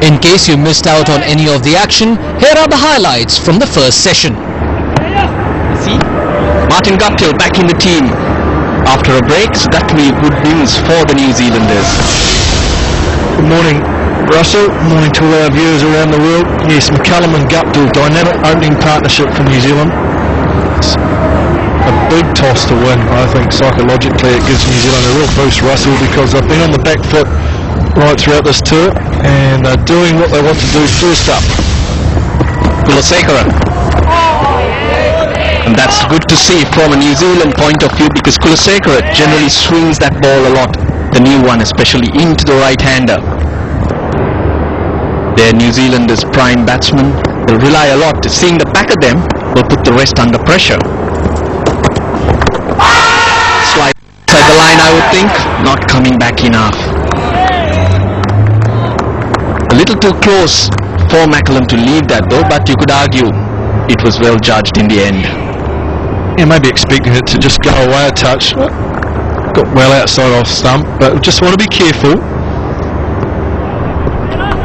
In case you missed out on any of the action, here are the highlights from the first session. See, Martin Guptill back in the team after a break, so that will be good news for the New Zealanders. Good morning, Russell. Good morning to all our viewers around the world. Yes, McCullum and Guptill, dynamic opening partnership for New Zealand. It's a big toss to win. I think psychologically it gives New Zealand a real boost, Russell, because they've been on the back foot right throughout this tour, and they're doing what they want to do first up. Kulasekara. And that's good to see from a New Zealand point of view, because Kulasekara generally swings that ball a lot, the new one especially, into the right-hander. Their New Zealanders prime batsmen will rely a lot to seeing the back of them will put the rest under pressure. Slide inside the line, I would think, not coming back enough. A little too close for McCullum to leave that though, but you could argue it was well judged in the end. Yeah, maybe expecting it to just go away a touch. Got well outside off stump, but just want to be careful.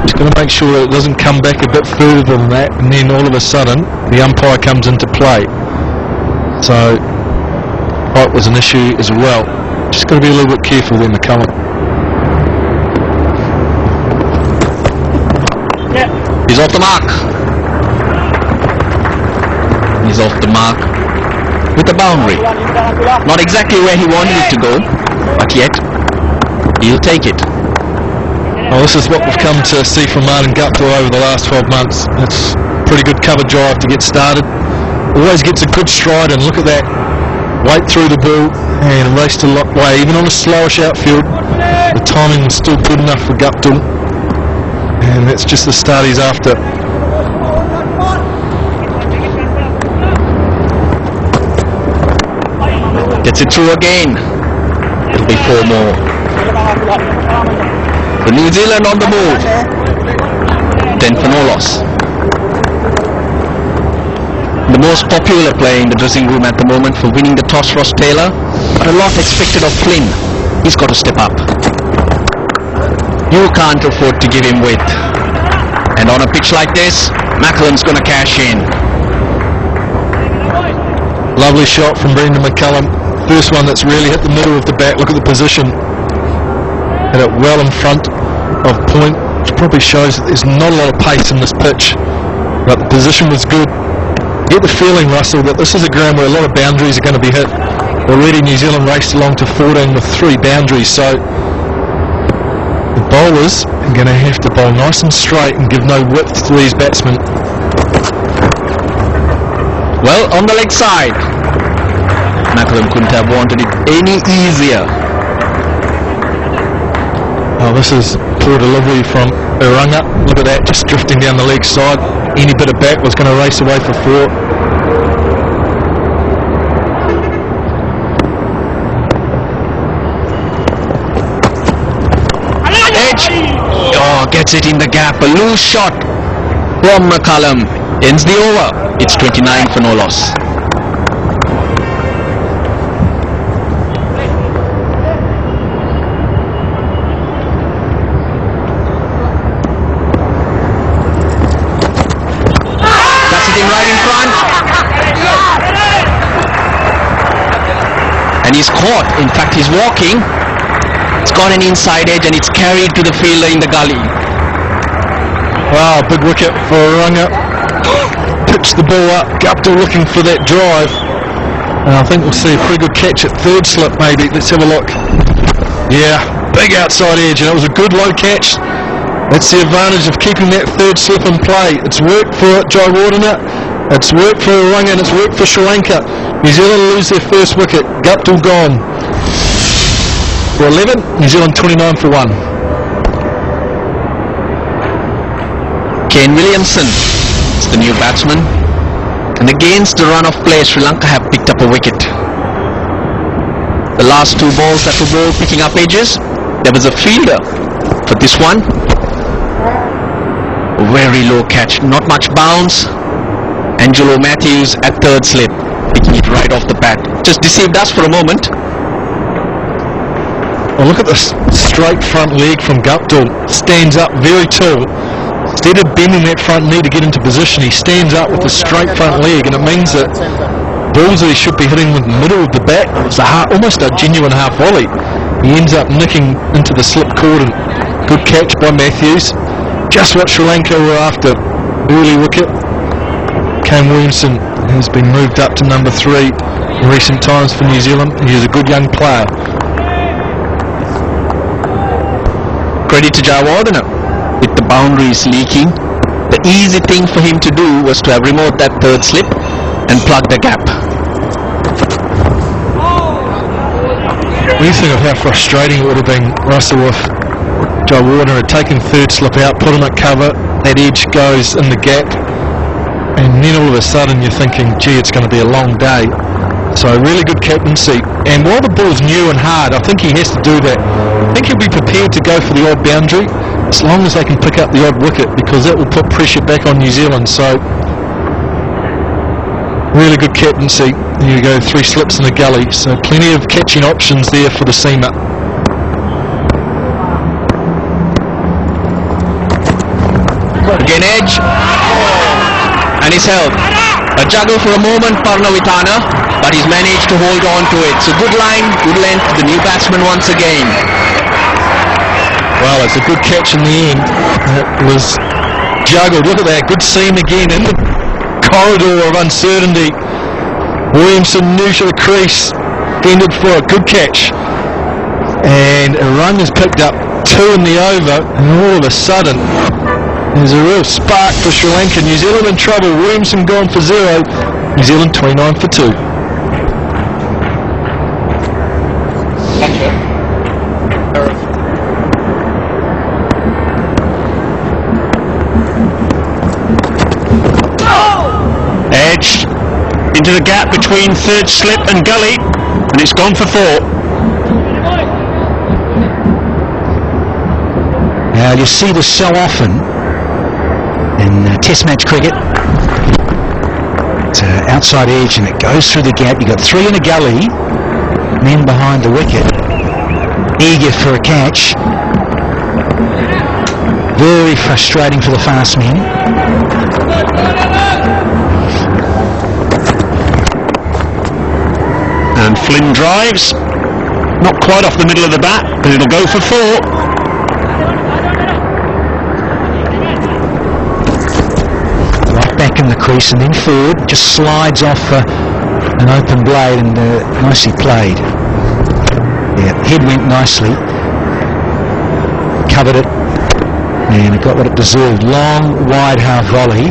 Just going to make sure that it doesn't come back a bit further than that, and then all of a sudden the umpire comes into play. So height was an issue as well. Just got to be a little bit careful there, McCullum. He's off the mark. He's off the mark with a boundary. Not exactly where he wanted it to go, but yet he'll take it. Well, this is what we've come to see from Martin Guptill over the last 12 months. It's pretty good cover drive to get started. Always gets a good stride, and look at that. Wait through the ball and race to lock way. Even on a slowish outfield, the timing was still good enough for Guptill. And that's just the start he's after. Gets it through again. It'll be 4 more. The New Zealand on the move. 10 for no loss. The most popular player in the dressing room at the moment for winning the toss, Ross Taylor. But a lot expected of Flynn. He's got to step up. You can't afford to give him width. And on a pitch like this, McCullum's going to cash in. Lovely shot from Brendon McCullum. First one that's really hit the middle of the bat. Look at the position. Hit it well in front of point, which probably shows that there's not a lot of pace in this pitch. But the position was good. Get the feeling, Russell, that this is a ground where a lot of boundaries are going to be hit. Already New Zealand raced along to 14 with 3 boundaries, so the bowlers are going to have to bowl nice and straight and give no width to these batsmen. Well, on the leg side, McCullum couldn't have wanted it any easier. Oh, this is poor delivery from Eranga. Look at that, just drifting down the leg side. Any bit of bat was going to race away for 4. Gets it in the gap. A loose shot from McCullum ends the over. It's 29 for no loss. That's it in right in front. And he's caught. In fact, he's walking. It's got an inside edge and it's carried to the fielder in the gully. Wow, big wicket for Eranga. Pitched the ball up. Guptill looking for that drive. And I think we'll see a pretty good catch at third slip maybe. Let's have a look. Yeah, big outside edge, and it was a good low catch. That's the advantage of keeping that third slip in play. It's worked for Jayawardene, it's worked for Eranga, and it's worked for Sri Lanka. New Zealand lose their first wicket. Guptill gone. For 11, New Zealand 29 for 1. Kane Williamson is the new batsman, and against the run of play, Sri Lanka have picked up a wicket. The last 2 balls that were bowled picking up edges, there was a fielder. For this one, a very low catch, not much bounce. Angelo Mathews at third slip, picking it right off the bat. Just deceived us for a moment. Well, look at this straight front leg from Guptill. Stands up very tall. instead of bending that front knee to get into position, he stands up with a straight front leg, and it means that balls that he should be hitting with the middle of the bat, it's almost a genuine half volley. He ends up nicking into the slip cord, and good catch by Mathews. Just what Sri Lanka were after. Early wicket. Kane Williamson has been moved up to number 3 in recent times for New Zealand. He's a good young player. Credit to Jayawardene. With the boundaries leaking, the easy thing for him to do was to have removed that third slip and plug the gap. When you think of how frustrating it would have been, Russell, if Jayawardene had taken third slip out, put him at cover, that edge goes in the gap, and then all of a sudden you're thinking, gee, it's going to be a long day. So really good captaincy. And while the ball's new and hard, I think he has to do that. I think he'll be prepared to go for the odd boundary, as long as they can pick up the odd wicket, because that will put pressure back on New Zealand. So really good captaincy. There you go, 3 slips in the gully, so plenty of catching options there for the seamer. Again edge, and he's held. A juggle for a moment, Paranavitana, but he's managed to hold on to it. So good line, good length, the new batsman once again. Well, it's a good catch in the end. It was juggled. Look at that, good seam again in the corridor of uncertainty. Williamson new to the crease, fended for a good catch, and Eranga's picked up 2 in the over, and all of a sudden there's a real spark for Sri Lanka. New Zealand in trouble. Williamson gone for 0. New Zealand 29 for 2. Edge into the gap between third slip and gully, and it's gone for 4. Now you see this so often in test match cricket. It's an outside edge and it goes through the gap. You've got 3 in a gully, men behind the wicket, eager for a catch. Very frustrating for the fast men. And Flynn drives, not quite off the middle of the bat, but it'll go for 4. Back in the crease and then forward, just slides off an open blade, and nicely played. Yeah, head went nicely, covered it, and it got what it deserved. Long, wide half volley.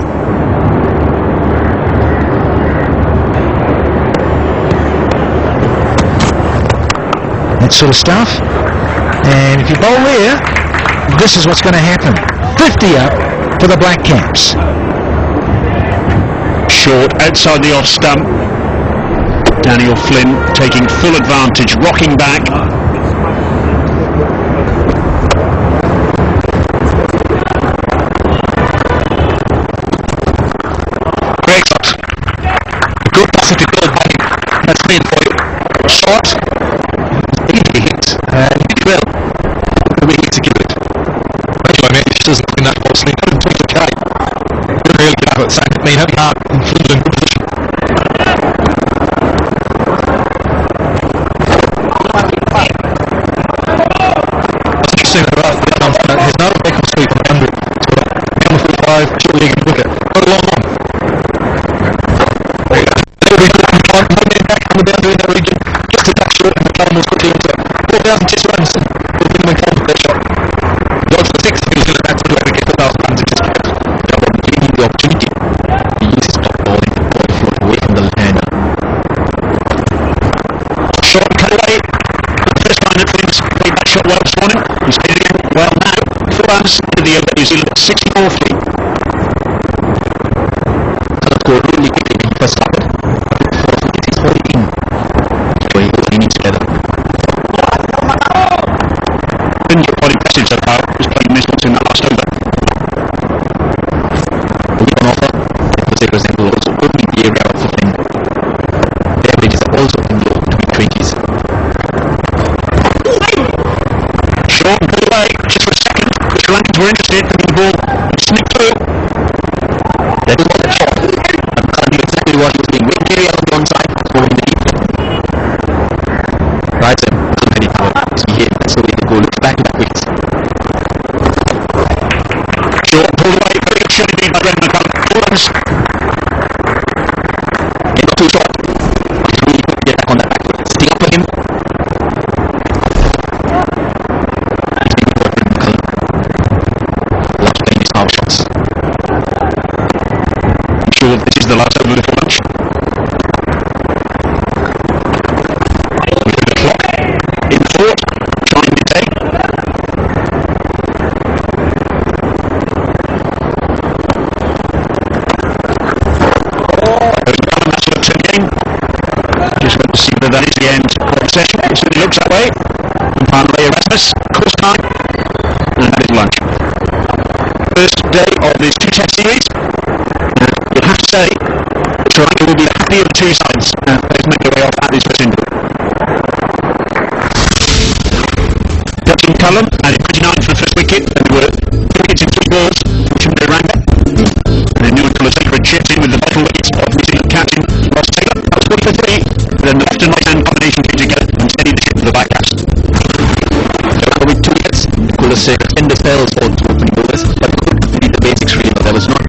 That sort of stuff. And if you bowl there, this is what's going to happen. 50 up for the Black Caps. Short outside the off stump. Daniel Flynn taking full advantage, rocking back. Great shot. Good positive goal by him. That's clean for you. Shot. Easy hit. He did well. The way he executed it. Anyway, man, this doesn't clean that ball. 120k. Really good at it. Same with me. Heavy heart. And Flynn's in good position. It's interesting that Herath has no back on sweep on 100. So come for 5, short leg and wicket. Got a long one. They will be good on time. One man back on the boundary in that region. Just a touch short, and McCullum was quickly into it. 4,000 test runs. We'll bring McCullum for that shot. Dodge the 6. He was going to that's the way to get 4,000 runs. It just kept giving the opportunity to use his top bowling to ball the floor away from the left-hander. Short cut away. The first line that Flynn's played that shot well this morning. He's played it again well now. 4 runs to the over. New Zealand 64 free. Scored really quickly when he first started. Before he gets his body in, so he goes innings together. Didn't get quite impressive so far. He was playing this in that last over. On offer, for example, also only the area of Flynn. The averages are also in the mid-20s. Short and pull away just for a second. The Sri Lankans were interested in the ball. Snipped through. scoring the lead. Right, so many power. That's the way to go. Looks back to back wickets. Short pulled away, very good shot indeed by Brendon McCullum. 4 runs. Not too short. Get back on that back foot. Sitting up for him. Loves playing his power shots. I'm sure this is the last over before lunch. With the clock in the fort, trying to take. Just want to see whether that is the end of the session. It certainly looks that way. And finally, Erasmus, course time, and that is lunch. First day of this 2-test series. You'd have to say Srilanka will be the happier of the two sides as they make their way off at this first injury. Captain McCullum added 29 for the first wicket, and there were 2 wickets in 3 balls from Shaminda Eranga. And then Nuwan Kulasekara chipped in with the vital wickets of New Zealand captain Ross Taylor. That was 40 for 3, but then the left and right hand combination came together and steadied the ship for the back cast. So with 2 wickets, Kulasekara 10 spells on 2 opening bowlers, but could complete the basics really. There was not